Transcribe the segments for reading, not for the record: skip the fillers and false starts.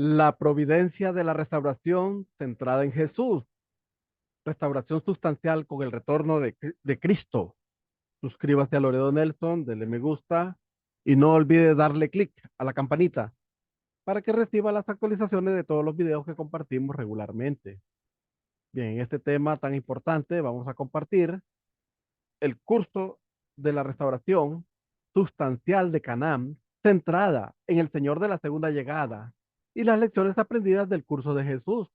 La providencia de la restauración centrada en Jesús. Restauración sustancial con el retorno de Cristo. Suscríbase a Loredo Nelson, dele me gusta y no olvide darle clic a la campanita para que reciba las actualizaciones de todos los videos que compartimos regularmente. Bien, en este tema tan importante vamos a compartir el curso de la restauración sustancial de Canaán, centrada en el Señor de la segunda llegada y las lecciones aprendidas del curso de Jesús.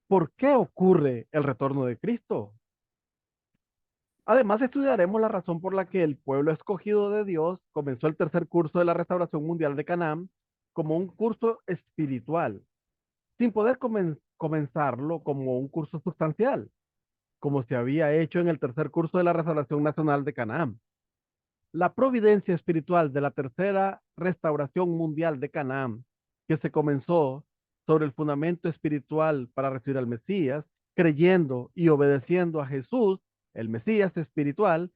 ¿Por qué ocurre el retorno de Cristo? Además, estudiaremos la razón por la que el pueblo escogido de Dios comenzó el tercer curso de la restauración mundial de Canaán como un curso espiritual, sin poder comenzarlo como un curso sustancial, como se había hecho en el tercer curso de la restauración nacional de Canaán. La providencia espiritual de la tercera restauración mundial de Canaán, que se comenzó sobre el fundamento espiritual para recibir al Mesías, creyendo y obedeciendo a Jesús, el Mesías espiritual,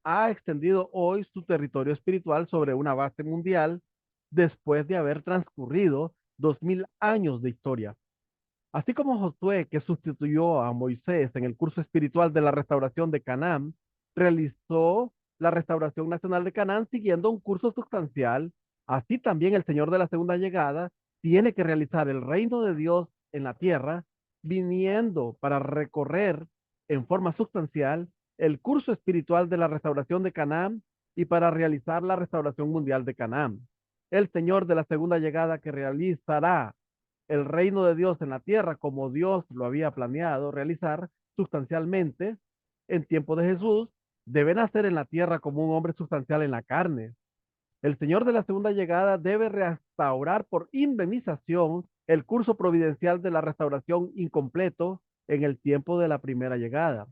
ha extendido hoy su territorio espiritual sobre una base mundial después de haber transcurrido 2000 años de historia. Así como Josué, que sustituyó a Moisés en el curso espiritual de la restauración de Canaán, realizó la restauración nacional de Canaán siguiendo un curso sustancial, así también el Señor de la segunda llegada tiene que realizar el reino de Dios en la tierra, viniendo para recorrer en forma sustancial el curso espiritual de la restauración de Canaán y para realizar la restauración mundial de Canaán. El Señor de la segunda llegada que realizará el reino de Dios en la tierra como Dios lo había planeado realizar sustancialmente en tiempo de Jesús, debe nacer en la tierra como un hombre sustancial en la carne. El Señor de la segunda llegada debe restaurar por indemnización el curso providencial de la restauración incompleto en el tiempo de la primera llegada.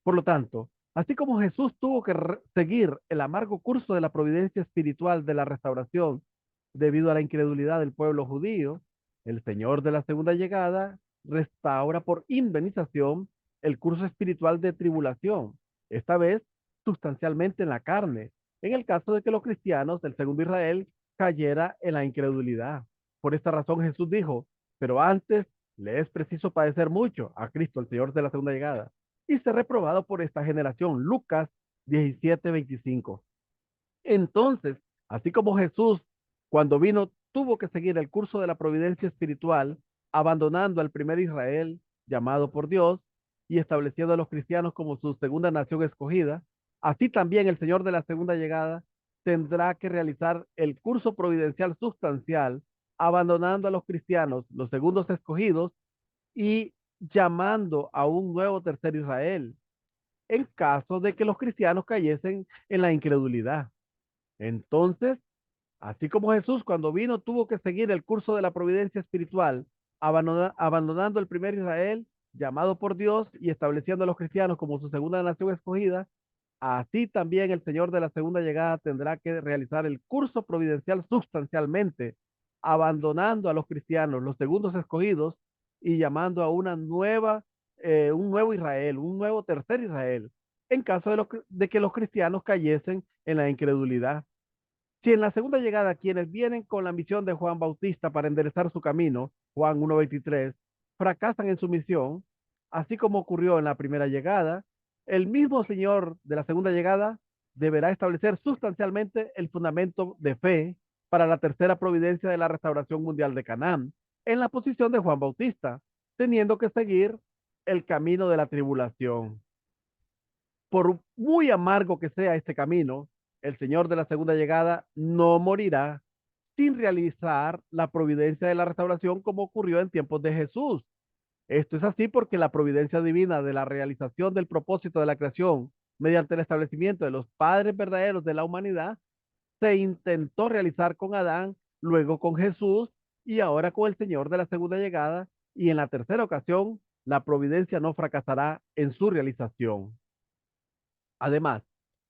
Por lo tanto, así como Jesús tuvo que seguir el amargo curso de la providencia espiritual de la restauración debido a la incredulidad del pueblo judío, el Señor de la segunda llegada restaura por indemnización el curso espiritual de tribulación, esta vez sustancialmente en la carne, en el caso de que los cristianos del segundo Israel cayera en la incredulidad. Por esta razón Jesús dijo, pero antes le es preciso padecer mucho a Cristo, el Señor de la segunda llegada, y ser reprobado por esta generación. Lucas 17:25. Entonces, así como Jesús, cuando vino, tuvo que seguir el curso de la providencia espiritual, abandonando al primer Israel, llamado por Dios, y estableciendo a los cristianos como su segunda nación escogida, así también el Señor de la segunda llegada tendrá que realizar el curso providencial sustancial, abandonando a los cristianos, los segundos escogidos, y llamando a un nuevo tercer Israel, en caso de que los cristianos cayesen en la incredulidad. Entonces, así como Jesús cuando vino tuvo que seguir el curso de la providencia espiritual, abandonando el primer Israel, llamado por Dios y estableciendo a los cristianos como su segunda nación escogida, así también el Señor de la segunda llegada tendrá que realizar el curso providencial sustancialmente, abandonando a los cristianos, los segundos escogidos, y llamando a un nuevo Israel, un nuevo tercer Israel, en caso de que los cristianos cayesen en la incredulidad. Si en la segunda llegada quienes vienen con la misión de Juan Bautista para enderezar su camino, Juan 1:23, fracasan en su misión, así como ocurrió en la primera llegada, el mismo Señor de la segunda llegada deberá establecer sustancialmente el fundamento de fe para la tercera providencia de la restauración mundial de Canaán, en la posición de Juan Bautista, teniendo que seguir el camino de la tribulación. Por muy amargo que sea este camino, el Señor de la segunda llegada no morirá sin realizar la providencia de la restauración como ocurrió en tiempos de Jesús. Esto es así porque la providencia divina de la realización del propósito de la creación mediante el establecimiento de los padres verdaderos de la humanidad se intentó realizar con Adán, luego con Jesús y ahora con el Señor de la segunda llegada, y en la tercera ocasión la providencia no fracasará en su realización. Además,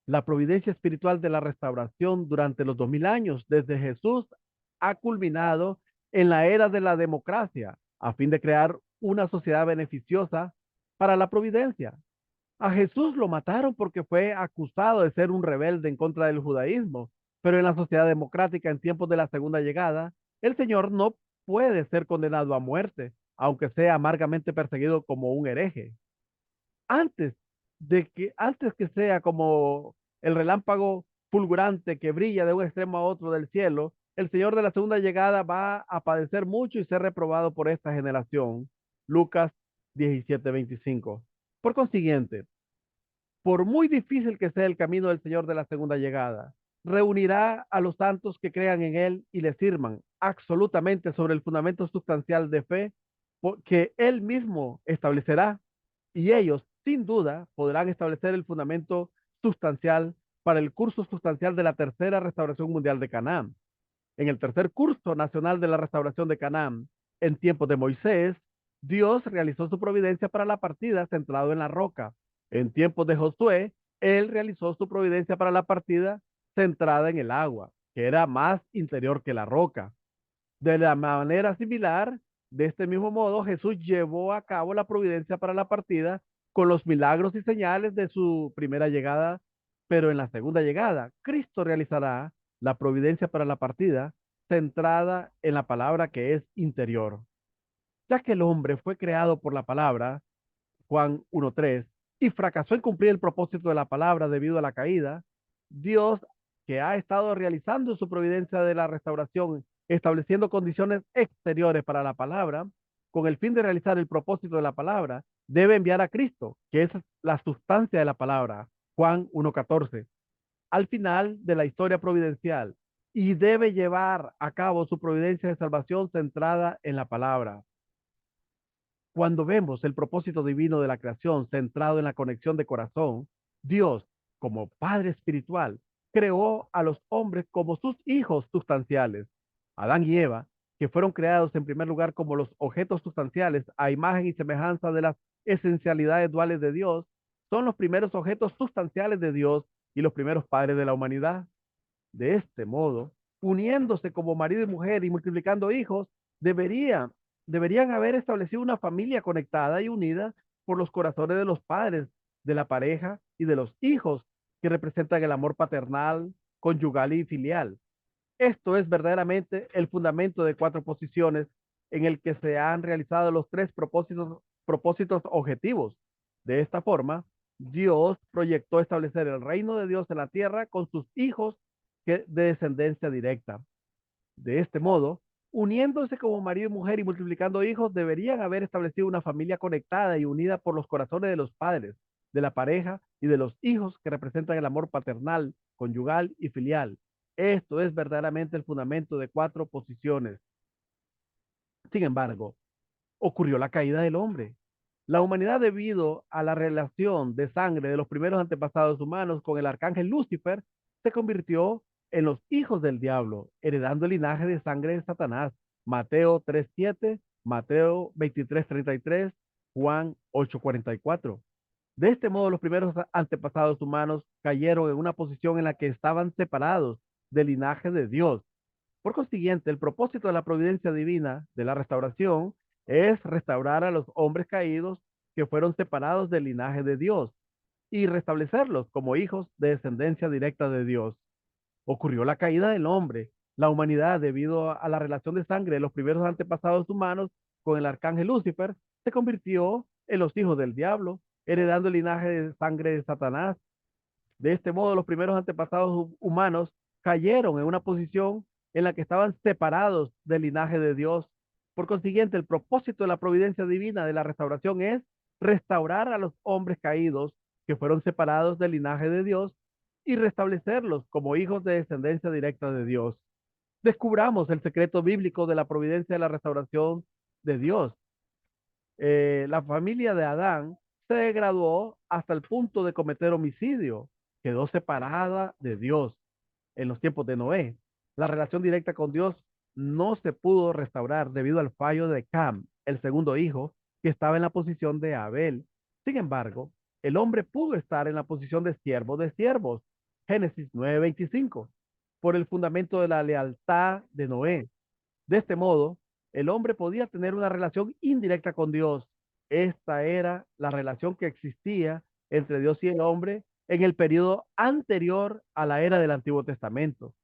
la providencia espiritual de la restauración durante los 2000 años desde Jesús ha culminado en la era de la democracia a fin de crear una sociedad beneficiosa para la providencia. A Jesús lo mataron porque fue acusado de ser un rebelde en contra del judaísmo, pero en la sociedad democrática en tiempos de la segunda llegada, el Señor no puede ser condenado a muerte, aunque sea amargamente perseguido como un hereje. Antes antes que sea como el relámpago fulgurante que brilla de un extremo a otro del cielo, el Señor de la segunda llegada va a padecer mucho y ser reprobado por esta generación. Lucas 17:25. Por consiguiente, por muy difícil que sea el camino del Señor de la segunda llegada, reunirá a los santos que crean en Él y le sirvan absolutamente sobre el fundamento sustancial de fe que Él mismo establecerá, y ellos, sin duda, podrán establecer el fundamento sustancial para el curso sustancial de la tercera restauración mundial de Canaán. En el tercer curso nacional de la restauración de Canaán, en tiempos de Moisés, Dios realizó su providencia para la partida centrado en la roca. En tiempos de Josué, él realizó su providencia para la partida centrada en el agua, que era más interior que la roca. De la manera similar, de este mismo modo, Jesús llevó a cabo la providencia para la partida con los milagros y señales de su primera llegada, pero en la segunda llegada, Cristo realizará la providencia para la partida centrada en la palabra que es interior. Ya que el hombre fue creado por la palabra, Juan 1:3, y fracasó en cumplir el propósito de la palabra debido a la caída, Dios, que ha estado realizando su providencia de la restauración, estableciendo condiciones exteriores para la palabra, con el fin de realizar el propósito de la palabra, debe enviar a Cristo, que es la sustancia de la palabra, Juan 1:14, al final de la historia providencial, y debe llevar a cabo su providencia de salvación centrada en la palabra. Cuando vemos el propósito divino de la creación centrado en la conexión de corazón, Dios, como Padre espiritual, creó a los hombres como sus hijos sustanciales. Adán y Eva, que fueron creados en primer lugar como los objetos sustanciales a imagen y semejanza de las esencialidades duales de Dios, son los primeros objetos sustanciales de Dios y los primeros padres de la humanidad. De este modo, uniéndose como marido y mujer y multiplicando hijos, deberían, deberían haber establecido una familia conectada y unida por los corazones de los padres, de la pareja y de los hijos, que representan el amor paternal, conyugal y filial. Esto es verdaderamente el fundamento de cuatro posiciones en el que se han realizado los tres propósitos objetivos. De esta forma, Dios proyectó establecer el reino de Dios en la tierra con sus hijos de descendencia directa. De este modo, uniéndose como marido y mujer y multiplicando hijos, deberían haber establecido una familia conectada y unida por los corazones de los padres, de la pareja y de los hijos que representan el amor paternal, conyugal y filial. Esto es verdaderamente el fundamento de cuatro posiciones. Sin embargo, ocurrió la caída del hombre. La humanidad, debido a la relación de sangre de los primeros antepasados humanos con el arcángel Lucifer, se convirtió en los hijos del diablo, heredando el linaje de sangre de Satanás. Mateo 3:7, Mateo 23:33, Juan 8:44. De este modo, los primeros antepasados humanos cayeron en una posición en la que estaban separados del linaje de Dios. Por consiguiente, el propósito de la providencia divina de la restauración es restaurar a los hombres caídos que fueron separados del linaje de Dios y restablecerlos como hijos de descendencia directa de Dios. Ocurrió la caída del hombre, la humanidad, debido a la relación de sangre de los primeros antepasados humanos con el arcángel Lucifer, se convirtió en los hijos del diablo, heredando el linaje de sangre de Satanás. De este modo, los primeros antepasados humanos cayeron en una posición en la que estaban separados del linaje de Dios. Por consiguiente, el propósito de la providencia divina de la restauración es restaurar a los hombres caídos que fueron separados del linaje de Dios y restablecerlos como hijos de descendencia directa de Dios. Descubramos el secreto bíblico de la providencia de la restauración de Dios. La familia de Adán se degradó hasta el punto de cometer homicidio, quedó separada de Dios en los tiempos de Noé. La relación directa con Dios no se pudo restaurar debido al fallo de Cam, el segundo hijo, que estaba en la posición de Abel. Sin embargo, el hombre pudo estar en la posición de siervo de siervos, Génesis 9:25, por el fundamento de la lealtad de Noé. De este modo, el hombre podía tener una relación indirecta con Dios. Esta era la relación que existía entre Dios y el hombre en el periodo anterior a la era del Antiguo Testamento.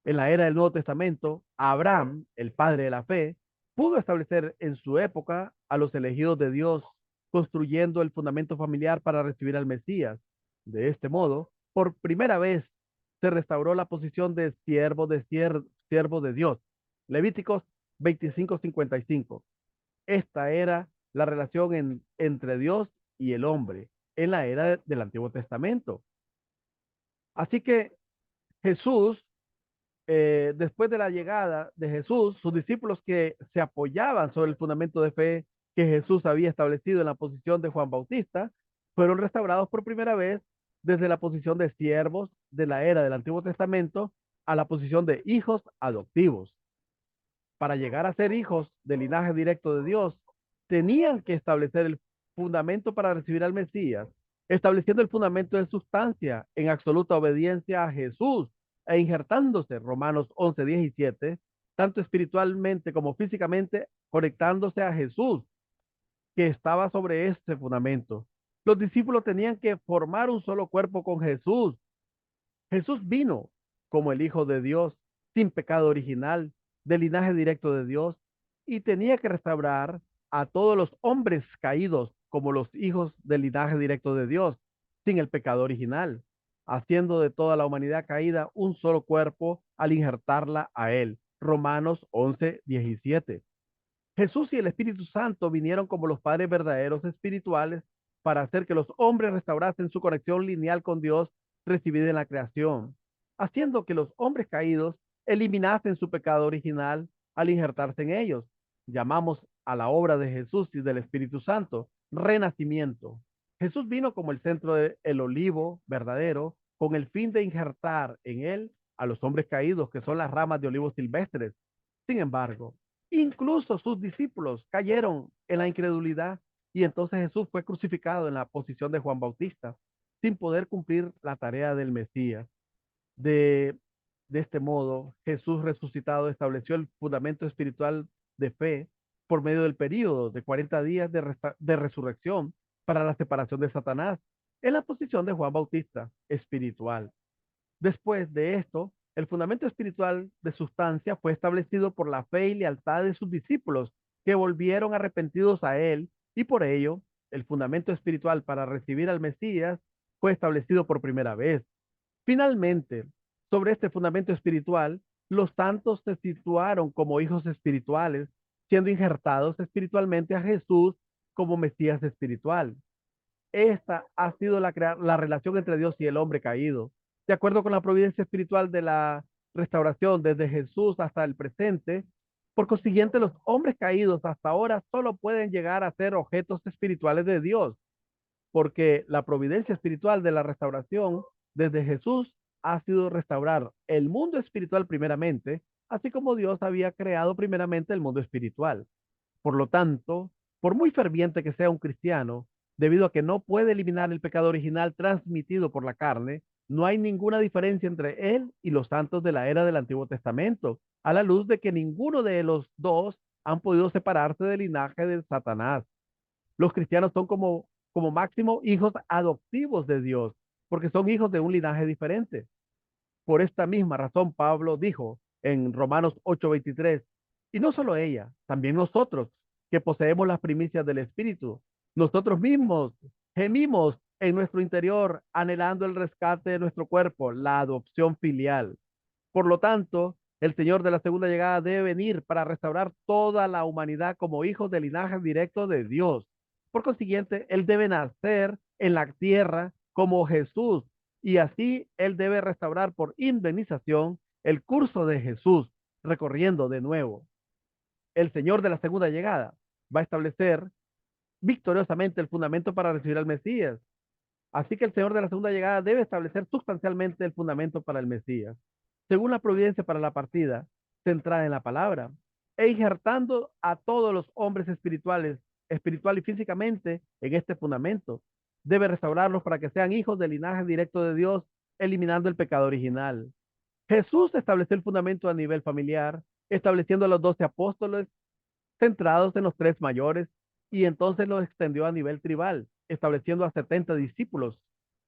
En la era del Nuevo Testamento, Abraham, el padre de la fe, pudo establecer en su época a los elegidos de Dios, construyendo el fundamento familiar para recibir al Mesías. De este modo, por primera vez se restauró la posición de siervo de Dios. Levíticos 25:55. Esta era la relación entre Dios y el hombre en la era del Antiguo Testamento. Así que Jesús, después de la llegada de Jesús, sus discípulos que se apoyaban sobre el fundamento de fe que Jesús había establecido en la posición de Juan Bautista, fueron restaurados por primera vez desde la posición de siervos de la era del Antiguo Testamento a la posición de hijos adoptivos. Para llegar a ser hijos del linaje directo de Dios, tenían que establecer el fundamento para recibir al Mesías, estableciendo el fundamento de sustancia en absoluta obediencia a Jesús e injertándose, Romanos 11:17, tanto espiritualmente como físicamente, conectándose a Jesús, que estaba sobre este fundamento. Los discípulos tenían que formar un solo cuerpo con Jesús. Jesús vino como el Hijo de Dios, sin pecado original, del linaje directo de Dios, y tenía que restaurar a todos los hombres caídos como los hijos del linaje directo de Dios, sin el pecado original, haciendo de toda la humanidad caída un solo cuerpo al injertarla a él. Romanos 11:17. Jesús y el Espíritu Santo vinieron como los padres verdaderos espirituales para hacer que los hombres restaurasen su conexión lineal con Dios recibida en la creación, haciendo que los hombres caídos eliminasen su pecado original al injertarse en ellos. Llamamos a la obra de Jesús y del Espíritu Santo renacimiento. Jesús vino como el centro del olivo verdadero con el fin de injertar en él a los hombres caídos, que son las ramas de olivos silvestres. Sin embargo, incluso sus discípulos cayeron en la incredulidad y entonces Jesús fue crucificado en la posición de Juan Bautista sin poder cumplir la tarea del Mesías. De, de este modo, Jesús resucitado estableció el fundamento espiritual de fe por medio del período de 40 días de resurrección para la separación de Satanás en la posición de Juan Bautista espiritual. Después de esto, el fundamento espiritual de sustancia fue establecido por la fe y lealtad de sus discípulos, que volvieron arrepentidos a él, y por ello, el fundamento espiritual para recibir al Mesías fue establecido por primera vez. Finalmente, sobre este fundamento espiritual, los santos se situaron como hijos espirituales, siendo injertados espiritualmente a Jesús como Mesías espiritual. Esta ha sido la relación entre Dios y el hombre caído. De acuerdo con la providencia espiritual de la restauración desde Jesús hasta el presente, por consiguiente, los hombres caídos hasta ahora solo pueden llegar a ser objetos espirituales de Dios, porque la providencia espiritual de la restauración desde Jesús ha sido restaurar el mundo espiritual primeramente, así como Dios había creado primeramente el mundo espiritual. Por lo tanto, por muy ferviente que sea un cristiano, debido a que no puede eliminar el pecado original transmitido por la carne, no hay ninguna diferencia entre él y los santos de la era del Antiguo Testamento, a la luz de que ninguno de los dos han podido separarse del linaje de Satanás. Los cristianos son como máximo hijos adoptivos de Dios, porque son hijos de un linaje diferente. Por esta misma razón, Pablo dijo en Romanos 8:23, y no solo ella, también nosotros, que poseemos las primicias del Espíritu, nosotros mismos gemimos en nuestro interior, anhelando el rescate de nuestro cuerpo, la adopción filial. Por lo tanto, el Señor de la segunda llegada debe venir para restaurar toda la humanidad como hijos del linaje directo de Dios. Por consiguiente, Él debe nacer en la tierra como Jesús, y así Él debe restaurar por indemnización el curso de Jesús, recorriendo de nuevo. El Señor de la segunda llegada va a establecer victoriosamente el fundamento para recibir al Mesías. Así que el Señor de la segunda llegada debe establecer sustancialmente el fundamento para el Mesías, según la providencia para la partida, centrada en la palabra, e injertando a todos los hombres espirituales, espiritual y físicamente, en este fundamento. Debe restaurarlos para que sean hijos del linaje directo de Dios, eliminando el pecado original. Jesús estableció el fundamento a nivel familiar, estableciendo a los 12 apóstoles centrados en los tres mayores, y entonces lo extendió a nivel tribal, estableciendo a 70 discípulos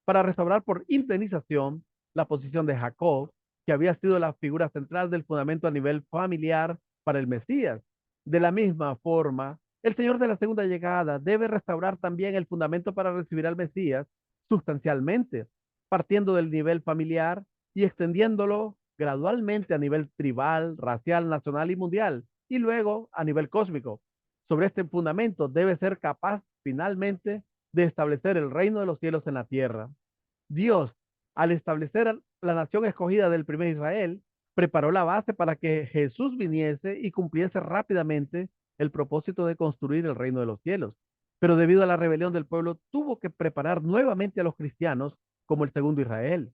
para restaurar por indemnización la posición de Jacob, que había sido la figura central del fundamento a nivel familiar para el Mesías. De la misma forma, el Señor de la segunda llegada debe restaurar también el fundamento para recibir al Mesías sustancialmente, partiendo del nivel familiar y extendiéndolo gradualmente a nivel tribal, racial, nacional y mundial, y luego a nivel cósmico. Sobre este fundamento debe ser capaz finalmente de establecer el reino de los cielos en la tierra. Dios, al establecer la nación escogida del primer Israel, preparó la base para que Jesús viniese y cumpliese rápidamente el propósito de construir el reino de los cielos. Pero debido a la rebelión del pueblo, tuvo que preparar nuevamente a los cristianos como el segundo Israel.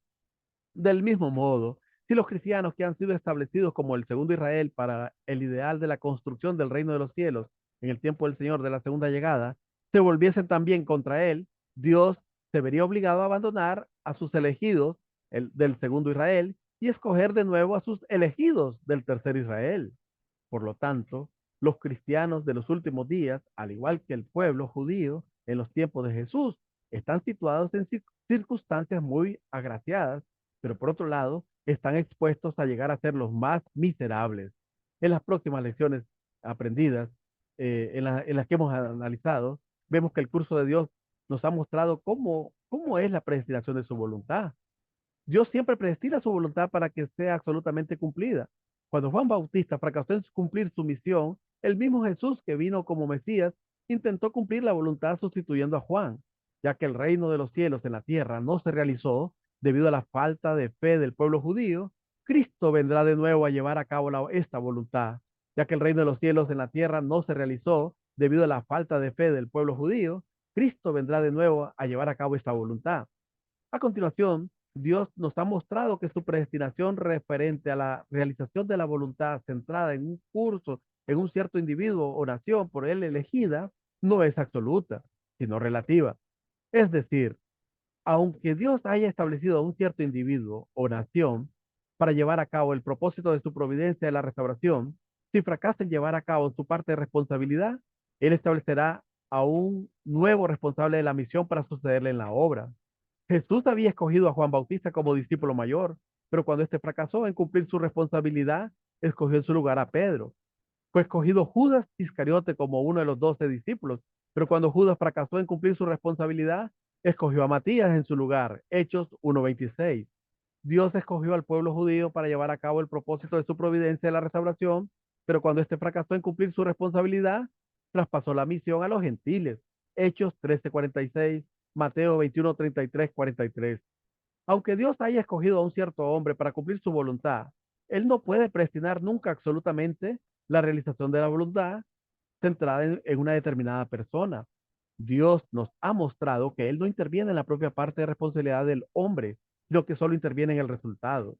Del mismo modo, si los cristianos que han sido establecidos como el segundo Israel para el ideal de la construcción del reino de los cielos en el tiempo del Señor de la segunda llegada, se volviesen también contra él, Dios se vería obligado a abandonar a sus elegidos del segundo Israel y escoger de nuevo a sus elegidos del tercer Israel. Por lo tanto, los cristianos de los últimos días, al igual que el pueblo judío en los tiempos de Jesús, están situados en circunstancias muy agraciadas, pero por otro lado, están expuestos a llegar a ser los más miserables. En las próximas lecciones aprendidas, en las que hemos analizado, vemos que el curso de Dios nos ha mostrado cómo es la predestinación de su voluntad. Dios siempre predestina su voluntad para que sea absolutamente cumplida. Cuando Juan Bautista fracasó en cumplir su misión, el mismo Jesús que vino como Mesías intentó cumplir la voluntad sustituyendo a Juan, ya que el reino de los cielos en la tierra no se realizó debido a la falta de fe del pueblo judío. Cristo vendrá de nuevo a llevar a cabo esta voluntad, ya que el reino de los cielos en la tierra no se realizó debido a la falta de fe del pueblo judío. Cristo vendrá de nuevo a llevar a cabo esta voluntad. A continuación, Dios nos ha mostrado que su predestinación referente a la realización de la voluntad centrada en un curso, en un cierto individuo o nación por él elegida, no es absoluta, sino relativa. Es decir, aunque Dios haya establecido a un cierto individuo o nación para llevar a cabo el propósito de su providencia de la restauración, si fracasa en llevar a cabo su parte de responsabilidad, Él establecerá a un nuevo responsable de la misión para sucederle en la obra. Jesús había escogido a Juan Bautista como discípulo mayor, pero cuando éste fracasó en cumplir su responsabilidad, escogió en su lugar a Pedro. Fue escogido Judas Iscariote como uno de los 12 discípulos, pero cuando Judas fracasó en cumplir su responsabilidad, escogió a Matías en su lugar. Hechos 1:26. Dios escogió al pueblo judío para llevar a cabo el propósito de su providencia de la restauración, pero cuando éste fracasó en cumplir su responsabilidad, traspasó la misión a los gentiles. Hechos 13:46, Mateo 21:33, 43. Aunque Dios haya escogido a un cierto hombre para cumplir su voluntad, Él no puede predestinar nunca absolutamente la realización de la voluntad centrada en una determinada persona. Dios nos ha mostrado que Él no interviene en la propia parte de responsabilidad del hombre, sino que solo interviene en el resultado.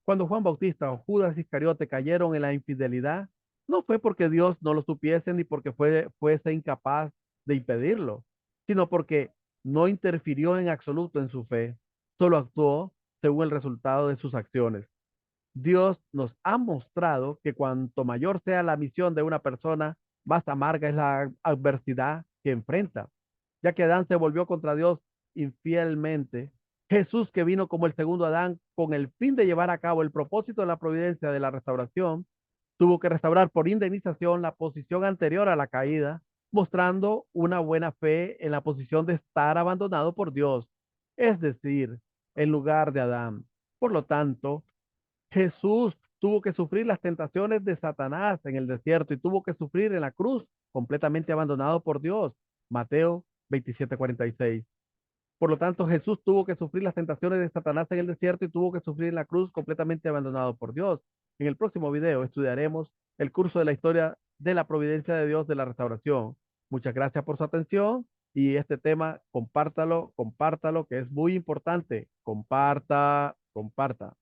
Cuando Juan Bautista o Judas Iscariote cayeron en la infidelidad, no fue porque Dios no lo supiese ni porque fuese incapaz de impedirlo, sino porque no interfirió en absoluto en su fe, solo actuó según el resultado de sus acciones. Dios nos ha mostrado que cuanto mayor sea la misión de una persona, más amarga es la adversidad que enfrenta. Ya que Adán se volvió contra Dios infielmente, Jesús, que vino como el segundo Adán con el fin de llevar a cabo el propósito de la providencia de la restauración, tuvo que restaurar por indemnización la posición anterior a la caída, mostrando una buena fe en la posición de estar abandonado por Dios, es decir, en lugar de Adán. Por lo tanto, Jesús tuvo que sufrir las tentaciones de Satanás en el desierto y tuvo que sufrir en la cruz completamente abandonado por Dios. Mateo 27:46. Por lo tanto, Jesús tuvo que sufrir las tentaciones de Satanás en el desierto y tuvo que sufrir en la cruz completamente abandonado por Dios. En el próximo video estudiaremos el curso de la historia de la providencia de Dios de la restauración. Muchas gracias por su atención y este tema compártalo, compártalo, que es muy importante. Comparta, comparta.